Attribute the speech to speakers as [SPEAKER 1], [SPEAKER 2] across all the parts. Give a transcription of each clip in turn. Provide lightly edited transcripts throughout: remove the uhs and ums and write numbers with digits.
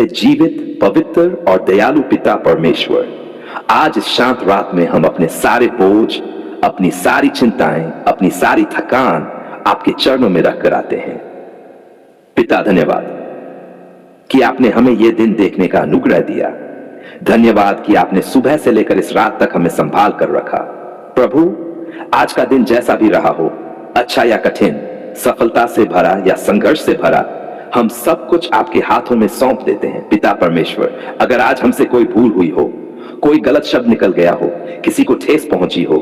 [SPEAKER 1] जीवित, पवित्र और दयालु पिता परमेश्वर, आज इस शांत रात में हम अपने सारे बोझ, अपनी सारी चिंताएं, अपनी सारी थकान आपके चरणों में रखकर आते हैं। पिता, धन्यवाद कि आपने हमें यह दिन देखने का अनुग्रह दिया। धन्यवाद कि आपने सुबह से लेकर इस रात तक हमें संभाल कर रखा। प्रभु, आज का दिन जैसा भी रहा हो, अच्छा या कठिन, सफलता से भरा या संघर्ष से भरा, हम सब कुछ आपके हाथों में सौंप देते हैं। पिता परमेश्वर, अगर आज हमसे कोई भूल हुई हो, कोई गलत शब्द निकल गया हो, किसी को ठेस पहुंची हो,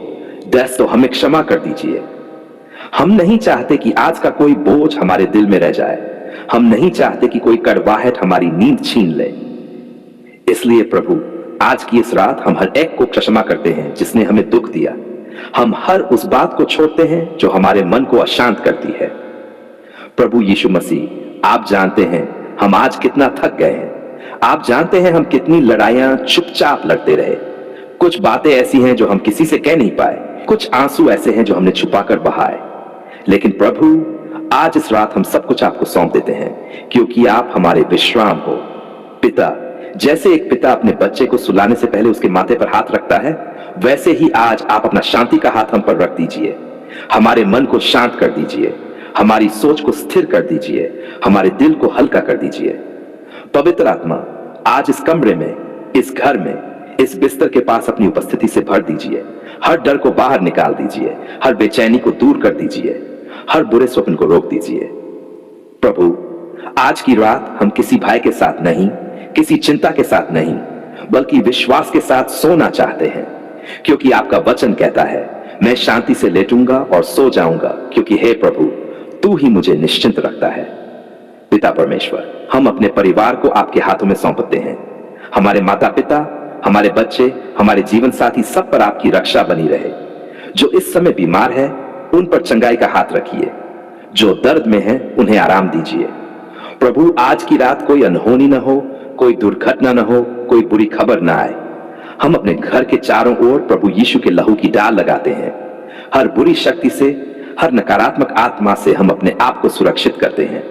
[SPEAKER 1] तो हमें क्षमा कर दीजिए। हम नहीं चाहते कि आज का कोई बोझ हमारे दिल में रह जाए। हम नहीं चाहते कि कोई कड़वाहट हमारी नींद छीन ले। इसलिए प्रभु, आज की इस रात हम हर एक को क्षमा करते हैं जिसने हमें दुख दिया। हम हर उस बात को छोड़ते हैं जो हमारे मन को अशांत करती है। प्रभु यीशु मसीह, आप जानते हैं हम आज कितना थक गए हैं। आप जानते हैं हम कितनी लड़ाइयां चुपचाप लड़ते रहे। कुछ बातें ऐसी हैं जो हम किसी से कह नहीं पाए, कुछ आंसू ऐसे हैं जो हमने छुपाकर बहाए। लेकिन प्रभु, आज इस रात हम सब कुछ आपको सौंप देते हैं, क्योंकि आप हमारे विश्राम हो। पिता, जैसे एक पिता अपने बच्चे को सुलाने से पहले उसके माथे पर हाथ रखता है, वैसे ही आज आप अपना शांति का हाथ हम पर रख दीजिए। हमारे मन को शांत कर दीजिए, हमारी सोच को स्थिर कर दीजिए, हमारे दिल को हल्का कर दीजिए। पवित्र आत्मा, आज इस कमरे में, इस घर में, इस बिस्तर के पास अपनी उपस्थिति से भर दीजिए। हर डर को बाहर निकाल दीजिए, हर बेचैनी को दूर कर दीजिए, हर बुरे स्वप्न को रोक दीजिए। प्रभु, आज की रात हम किसी भय के साथ नहीं, किसी चिंता के साथ नहीं, बल्कि विश्वास के साथ सोना चाहते हैं, क्योंकि आपका वचन कहता है, मैं शांति से लेटूंगा और सो जाऊंगा, क्योंकि हे प्रभु, तू ही मुझे निश्चिंत रखता है। पिता परमेश्वर, हम अपने परिवार को आपके हाथों में सौंपते हैं। हमारे माता पिता, हमारे बच्चे, हमारे जीवन साथी, सब पर आपकी रक्षा बनी रहे। जो इस समय बीमार है, उन पर चंगाई का हाथ रखिए। जो दर्द में है, उन्हें आराम दीजिए। प्रभु, आज की रात कोई अनहोनी न हो, कोई दुर्घटना न हो, कोई बुरी खबर न आए। हम अपने घर के चारों ओर प्रभु यीशु के लहू की डाल लगाते हैं। हर बुरी शक्ति से, हर नकारात्मक आत्मा से हम अपने आप को सुरक्षित करते हैं।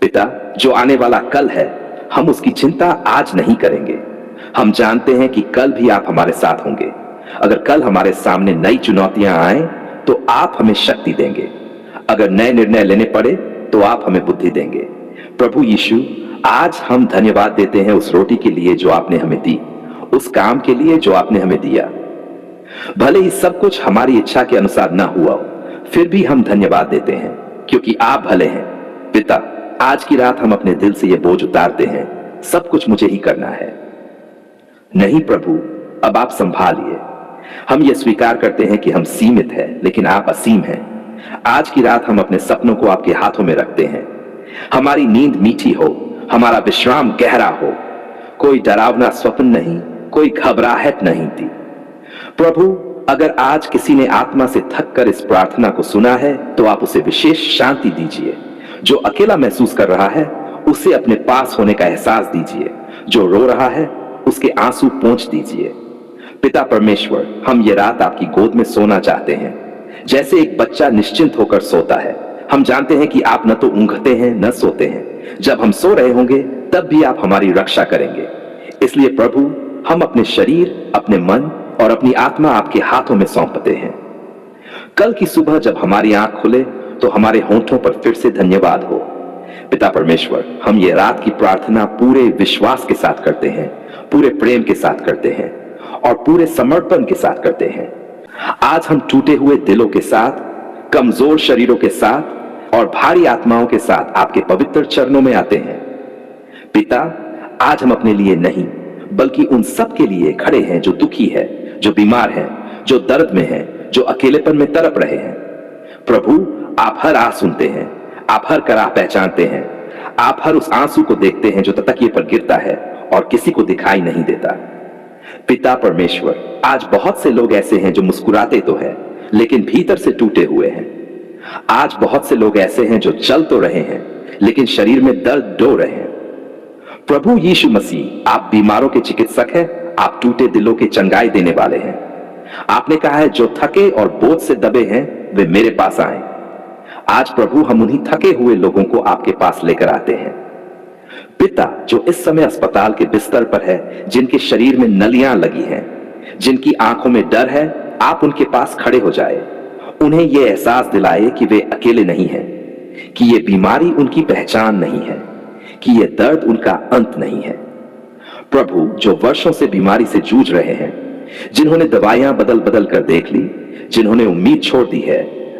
[SPEAKER 1] पिता, जो आने वाला कल है, हम उसकी चिंता आज नहीं करेंगे। हम जानते हैं कि कल भी आप हमारे साथ होंगे। अगर कल हमारे सामने नई चुनौतियां आए, तो आप हमें शक्ति देंगे। अगर नए निर्णय लेने पड़े, तो आप हमें बुद्धि देंगे। प्रभु यीशु, आज हम धन्यवाद देते हैं उस रोटी के लिए जो आपने हमें दी, उस काम के लिए जो आपने हमें दिया। भले ही सब कुछ हमारी इच्छा के अनुसार ना हुआ हो, फिर भी हम धन्यवाद देते हैं, क्योंकि आप भले हैं। पिता, आज की रात हम अपने दिल से यह बोझ उतारते हैं, सब कुछ मुझे ही करना है। नहीं प्रभु, अब आप संभालिए। हम ये स्वीकार करते हैं कि हम सीमित हैं, लेकिन आप असीम हैं। आज की रात हम अपने सपनों को आपके हाथों में रखते हैं। हमारी नींद मीठी हो, हमारा विश्राम गहरा हो, कोई डरावना स्वप्न नहीं, कोई घबराहट नहीं थी। प्रभु, अगर आज किसी ने आत्मा से थक कर इस प्रार्थना को सुना है, तो आप उसे विशेष शांति दीजिए। जो अकेला महसूस कर रहा है, उसे अपने पास होने का एहसास दीजिए। जो रो रहा है, उसके आंसू पोंछ दीजिए। पिता परमेश्वर, हम ये रात आपकी गोद में सोना चाहते हैं, जैसे एक बच्चा निश्चिंत होकर सोता है। हम जानते हैं कि आप न तो ऊँघते हैं न सोते हैं। जब हम सो रहे होंगे, तब भी आप हमारी रक्षा करेंगे। इसलिए प्रभु, हम अपने शरीर, अपने मन और अपनी आत्मा आपके हाथों में सौंपते हैं। कल की सुबह जब हमारी आंख खुले, तो हमारे होंठों पर फिर से धन्यवाद हो। पिता परमेश्वर, हम ये रात की प्रार्थना पूरे विश्वास के साथ करते हैं, पूरे प्रेम के साथ करते हैं और पूरे समर्पण के साथ करते हैं। आज हम टूटे हुए दिलों के साथ, कमजोर शरीरों के साथ और भारी आत्माओं के साथ आपके पवित्र चरणों में आते हैं। पिता, आज हम अपने लिए नहीं, बल्कि उन सब के लिए खड़े हैं जो दुखी है, जो बीमार हैं, जो दर्द में हैं, जो अकेलेपन में तड़प रहे हैं। प्रभु, आप हर आह सुनते हैं, आप हर कराह पहचानते हैं, आप हर उस आंसू को देखते हैं जो तकिए पर गिरता है और किसी को दिखाई नहीं देता। पिता परमेश्वर, आज बहुत से लोग ऐसे हैं जो मुस्कुराते तो हैं, लेकिन भीतर से टूटे हुए हैं। आज बहुत से लोग ऐसे हैं जो चल तो रहे हैं, लेकिन शरीर में दर्द डो रहे हैं। प्रभु यीशु मसीह, आप बीमारों के चिकित्सक हैं, आप टूटे दिलों के चंगाई देने वाले हैं। आपने कहा है, जो थके और बोझ से दबे हैं, वे मेरे पास आएं। आज प्रभु, हम उन्हीं थके हुए लोगों को आपके पास लेकर आते हैं। पिता जो इस समय अस्पताल के बिस्तर पर है, जिनके शरीर में नलियां लगी हैं, जिनकी आंखों में डर है, आप उनके पास खड़े हो जाए, उन्हें यह एहसास दिलाए कि वे अकेले नहीं हैं, कि यह बीमारी उनकी पहचान नहीं है, कि यह दर्द उनका अंत नहीं है। प्रभु जो वर्षों से बीमारी से जूझ रहे हैं, जिन्होंने दवाइयां बदल बदल कर देख ली, जिन्होंने उम्मीद छोड़ दी है,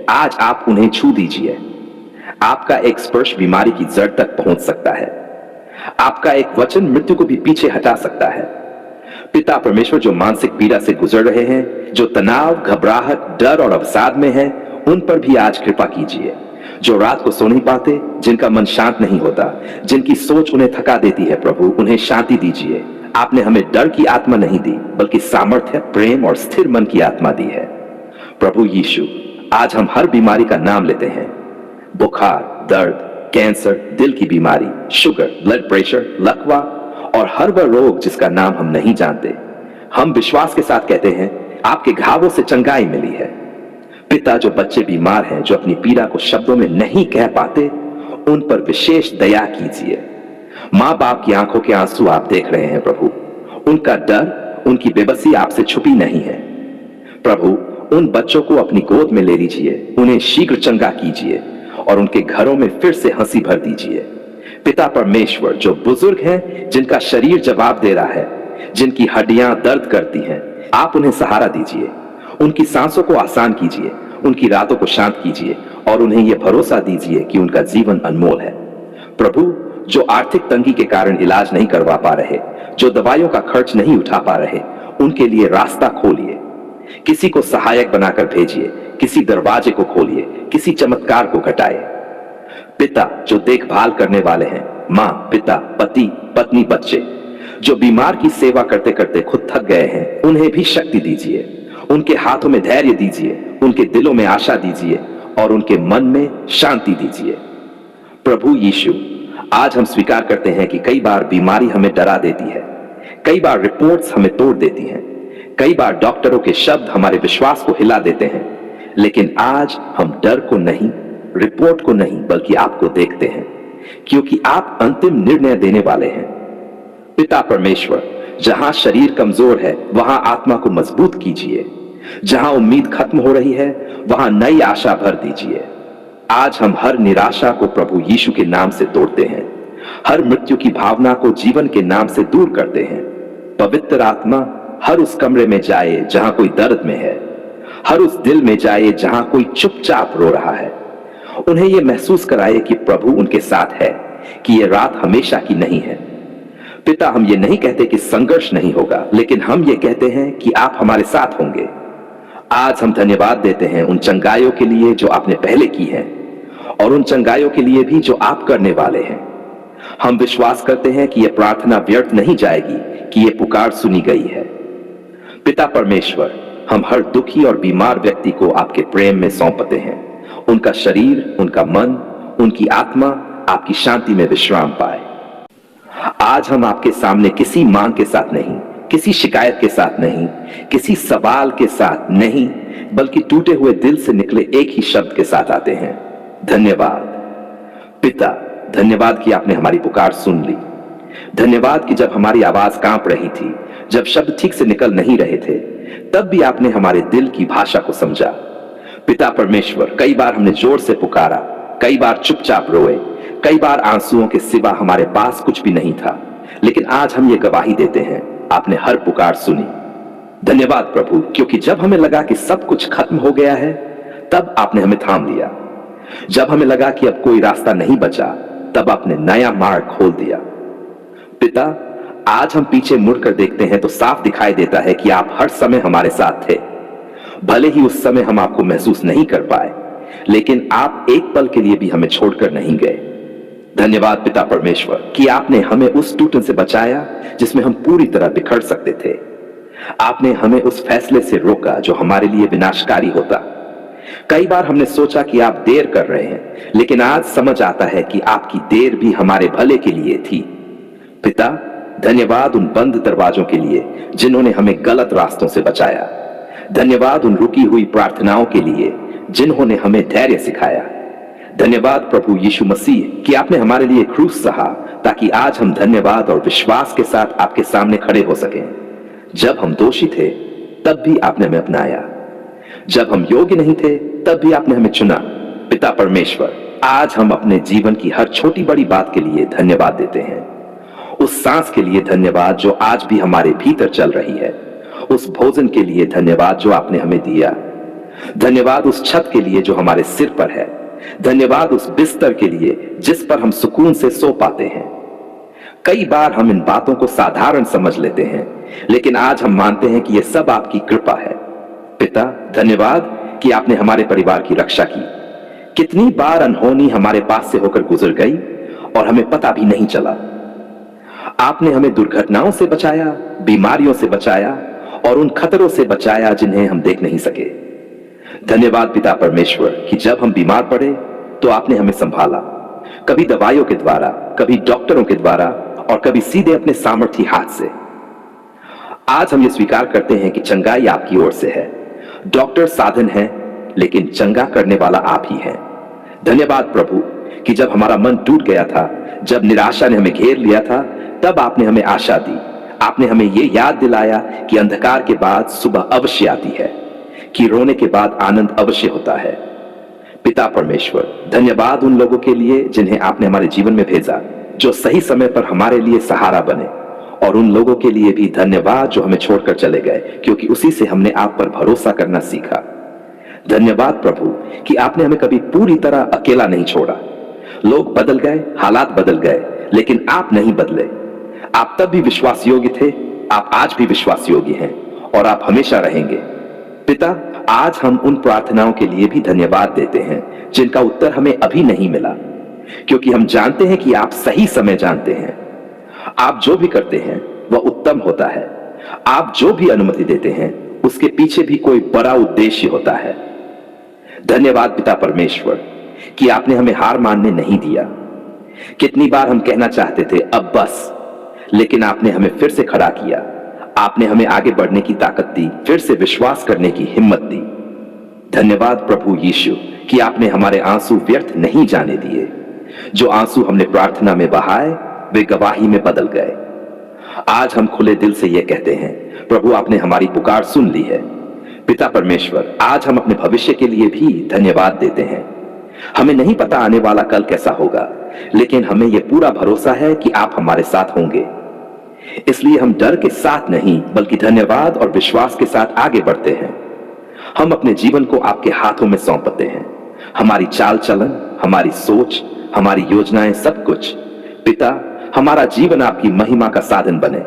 [SPEAKER 1] आज आप उन्हें छू दीजिए। आपका एक स्पर्श बीमारी की जड़ तक पहुंच सकता है। आपका एक वचन मृत्यु को भी पीछे हटा सकता है। पिता परमेश्वर जो मानसिक पीड़ा से गुजर रहे हैं, जो तनाव, घबराहट, डर और अवसाद में हैं, उन पर भी आज कृपा कीजिए। जो रात को सो नहीं पाते, जिनका मन शांत नहीं होता, जिनकी सोच उन्हें थका देती है, प्रभु उन्हें शांति दीजिए। आपने हमें डर की आत्मा नहीं दी, बल्कि सामर्थ्य, प्रेम और स्थिर मन की आत्मा दी है। प्रभु यीशु, आज हम हर बीमारी का नाम लेते हैं। बुखार, दर्द, कैंसर, दिल की बीमारी, शुगर, ब्लड प्रेशर, लकवा और हर वह रोग जिसका नाम हम नहीं जानते, हम विश्वास के साथ कहते हैं, आपके घावों से चंगाई मिली है। पिता जो बच्चे बीमार हैं, जो अपनी पीड़ा को शब्दों में नहीं कह पाते, उन पर विशेष दया कीजिए। माँ बाप की आंखों के आंसू आप देख रहे हैं प्रभु, उनका डर, उनकी बेबसी आपसे छुपी नहीं है। प्रभु उन बच्चों को अपनी गोद में ले लीजिए, उन्हें शीघ्र चंगा कीजिए और उनके घरों में फिर से हंसी भर दीजिए। पिता परमेश्वर जो बुजुर्ग हैं, जिनका शरीर जवाब दे रहा है, जिनकी हड्डियां दर्द करती हैं, आप उन्हें सहारा दीजिए, उनकी सांसों को आसान कीजिए, उनकी रातों को शांत कीजिए और उन्हें यह भरोसा दीजिए कि उनका जीवन अनमोल है। प्रभु जो आर्थिक तंगी के कारण इलाज नहीं करवा पा रहे, जो दवाइयों का खर्च नहीं उठा पा रहे, उनके लिए रास्ता खोलिए। किसी को सहायक बनाकर भेजिए, किसी दरवाजे को खोलिए, किसी चमत्कार को घटाए। पिता जो देखभाल करने वाले हैं, माँ, पिता, पति, पत्नी, बच्चे जो बीमार की सेवा करते करते खुद थक गए हैं, उन्हें भी शक्ति दीजिए, उनके हाथों में धैर्य दीजिए, उनके दिलों में आशा दीजिए और उनके मन में शांति दीजिए। प्रभु यीशु, आज हम स्वीकार करते हैं कि कई बार बीमारी हमें डरा देती है, कई बार रिपोर्ट्स हमें तोड़ देती हैं, कई बार डॉक्टरों के शब्द हमारे विश्वास को हिला देते हैं, लेकिन आज हम डर को नहीं, रिपोर्ट को नहीं, बल्कि आपको देखते हैं, क्योंकि आप अंतिम निर्णय देने वाले हैं। पिता परमेश्वर, जहां शरीर कमजोर है, वहां आत्मा को मजबूत कीजिए। जहां उम्मीद खत्म हो रही है, वहां नई आशा भर दीजिए। आज हम हर निराशा को प्रभु यीशु के नाम से तोड़ते हैं, हर मृत्यु की भावना को जीवन के नाम से दूर करते हैं। पवित्र आत्मा हर उस कमरे में जाए जहां कोई दर्द में है, हर उस दिल में जाए जहां कोई चुपचाप रो रहा है। उन्हें यह महसूस कराए कि प्रभु उनके साथ है, कि यह रात हमेशा की नहीं है। पिता, हम ये नहीं कहते कि संघर्ष नहीं होगा, लेकिन हम ये कहते हैं कि आप हमारे साथ होंगे। आज हम धन्यवाद देते हैं उन चंगाइयों के लिए जो आपने पहले की हैं और उन चंगाइयों के लिए भी जो आप करने वाले हैं। हम विश्वास करते हैं कि यह प्रार्थना व्यर्थ नहीं जाएगी, कि यह पुकार सुनी गई है। पिता परमेश्वर, हम हर दुखी और बीमार व्यक्ति को आपके प्रेम में सौंपते हैं। उनका शरीर, उनका मन, उनकी आत्मा आपकी शांति में विश्राम पाए। आज हम आपके सामने किसी मांग के साथ नहीं, किसी शिकायत के साथ नहीं, किसी सवाल के साथ नहीं, बल्कि टूटे हुए दिल से निकले एक ही शब्द के साथ आते हैं, धन्यवाद। पिता, धन्यवाद कि आपने हमारी पुकार सुन ली। धन्यवाद कि जब हमारी आवाज कांप रही थी, जब शब्द ठीक से निकल नहीं रहे थे, तब भी आपने हमारे दिल की भाषा को समझा। पिता परमेश्वर, कई बार हमने जोर से पुकारा, कई बार चुपचाप रोए, कई बार आंसुओं के सिवा हमारे पास कुछ भी नहीं था, लेकिन आज हम ये गवाही देते हैं, आपने हर पुकार सुनी। धन्यवाद प्रभु, क्योंकि जब हमें लगा कि सब कुछ खत्म हो गया है, तब आपने हमें थाम लिया। जब हमें लगा कि अब कोई रास्ता नहीं बचा, तब आपने नया मार्ग खोल दिया। पिता, आज हम पीछे मुड़कर देखते हैं तो साफ दिखाई देता है कि आप हर समय हमारे साथ थे। भले ही उस समय हम आपको महसूस नहीं कर पाए, लेकिन आप एक पल के लिए भी हमें छोड़कर नहीं गए। धन्यवाद पिता परमेश्वर कि आपने हमें उस टूटन से बचाया जिसमें हम पूरी तरह बिखर सकते थे। आपने हमें उस फैसले से रोका जो हमारे लिए विनाशकारी होता। कई बार हमने सोचा कि आप देर कर रहे हैं, लेकिन आज समझ आता है कि आपकी देर भी हमारे भले के लिए थी। पिता, धन्यवाद उन बंद दरवाजों के लिए जिन्होंने हमें गलत रास्तों से बचाया। धन्यवाद उन रुकी हुई प्रार्थनाओं के लिए जिन्होंने हमें धैर्य सिखाया। धन्यवाद प्रभु यीशु मसीह कि आपने हमारे लिए क्रूस सहा ताकि आज हम धन्यवाद और विश्वास के साथ आपके सामने खड़े हो सकें। जब हम दोषी थे तब भी आपने हमें अपनाया, जब हम योग्य नहीं थे तब भी आपने हमें चुना। पिता परमेश्वर, आज हम अपने जीवन की हर छोटी बड़ी बात के लिए धन्यवाद देते हैं। उस सांस के लिए धन्यवाद जो आज भी हमारे भीतर चल रही है। उस भोजन के लिए धन्यवाद जो आपने हमें दिया। धन्यवाद उस छत के लिए जो हमारे सिर पर है। धन्यवाद उस बिस्तर के लिए जिस पर हम सुकून से सो पाते हैं। कई बार हम इन बातों को साधारण समझ लेते हैं, लेकिन आज हम मानते हैं कि यह सब आपकी कृपा है। पिता, धन्यवाद कि आपने हमारे परिवार की रक्षा की। कितनी बार अनहोनी हमारे पास से होकर गुजर गई और हमें पता भी नहीं चला। आपने हमें दुर्घटनाओं से बचाया, बीमारियों से बचाया और उन खतरों से बचाया जिन्हें हम देख नहीं सके। धन्यवाद पिता परमेश्वर कि जब हम बीमार पड़े तो आपने हमें संभाला, कभी दवाइयों के द्वारा, कभी डॉक्टरों के द्वारा और कभी सीधे अपने सामर्थी हाथ से। आज हम ये स्वीकार करते हैं कि चंगाई आपकी ओर से है। डॉक्टर साधन है, लेकिन चंगा करने वाला आप ही हैं। धन्यवाद प्रभु कि जब हमारा मन टूट गया था, जब निराशा ने हमें घेर लिया था, तब आपने हमें आशा दी। आपने हमें यह याद दिलाया कि अंधकार के बाद सुबह अवश्य आती है, कि रोने के बाद आनंद अवश्य होता है। पिता परमेश्वर, धन्यवाद उन लोगों के लिए जिन्हें आपने हमारे जीवन में भेजा, जो सही समय पर हमारे लिए सहारा बने, और उन लोगों के लिए भी धन्यवाद जो हमें छोड़कर चले गए, क्योंकि उसी से हमने आप पर भरोसा करना सीखा। धन्यवाद प्रभु कि आपने हमें कभी पूरी तरह अकेला नहीं छोड़ा। लोग बदल गए, हालात बदल गए, लेकिन आप नहीं बदले। आप तब भी विश्वास योग्य थे, आप आज भी विश्वास योग्य हैं और आप हमेशा रहेंगे। पिता, आज हम उन प्रार्थनाओं के लिए भी धन्यवाद देते हैं जिनका उत्तर हमें अभी नहीं मिला, क्योंकि हम जानते हैं कि आप सही समय जानते हैं। आप जो भी करते हैं वह उत्तम होता है। आप जो भी अनुमति देते हैं उसके पीछे भी कोई बड़ा उद्देश्य होता है। धन्यवाद पिता परमेश्वर कि आपने हमें हार मानने नहीं दिया। कितनी बार हम कहना चाहते थे अब बस, लेकिन आपने हमें फिर से खड़ा किया। आपने हमें आगे बढ़ने की ताकत दी, फिर से विश्वास करने की हिम्मत दी। धन्यवाद प्रभु यीशु कि आपने हमारे आंसू व्यर्थ नहीं जाने दिए। जो आंसू हमने प्रार्थना में बहाए वे गवाही में बदल गए। आज हम खुले दिल से यह कहते हैं, प्रभु आपने हमारी पुकार सुन ली है। पिता परमेश्वर, आज हम अपने भविष्य के लिए भी धन्यवाद देते हैं। हमें नहीं पता आने वाला कल कैसा होगा, लेकिन हमें यह पूरा भरोसा है कि आप हमारे साथ होंगे। इसलिए हम डर के साथ नहीं, बल्कि धन्यवाद और विश्वास के साथ आगे बढ़ते हैं। हम अपने जीवन को आपके हाथों में सौंपते हैं। हमारी चाल चलन, हमारी सोच, हमारी योजनाएं, सब कुछ। पिता, हमारा जीवन आपकी महिमा का साधन बने।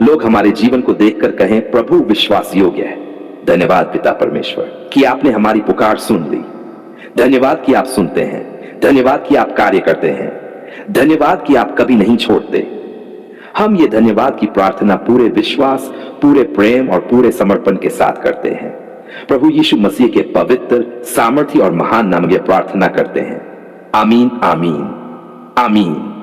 [SPEAKER 1] लोग हमारे जीवन को देखकर कहें, प्रभु विश्वास योग्य है। धन्यवाद पिता परमेश्वर कि आपने हमारी पुकार सुन ली। धन्यवाद कि आप सुनते हैं। धन्यवाद कि आप कार्य करते हैं। धन्यवाद कि आप कभी नहीं छोड़ते। हम ये धन्यवाद की प्रार्थना पूरे विश्वास, पूरे प्रेम और पूरे समर्पण के साथ करते हैं। प्रभु यीशु मसीह के पवित्र, सामर्थी और महान नाम में प्रार्थना करते हैं। आमीन, आमीन, आमीन।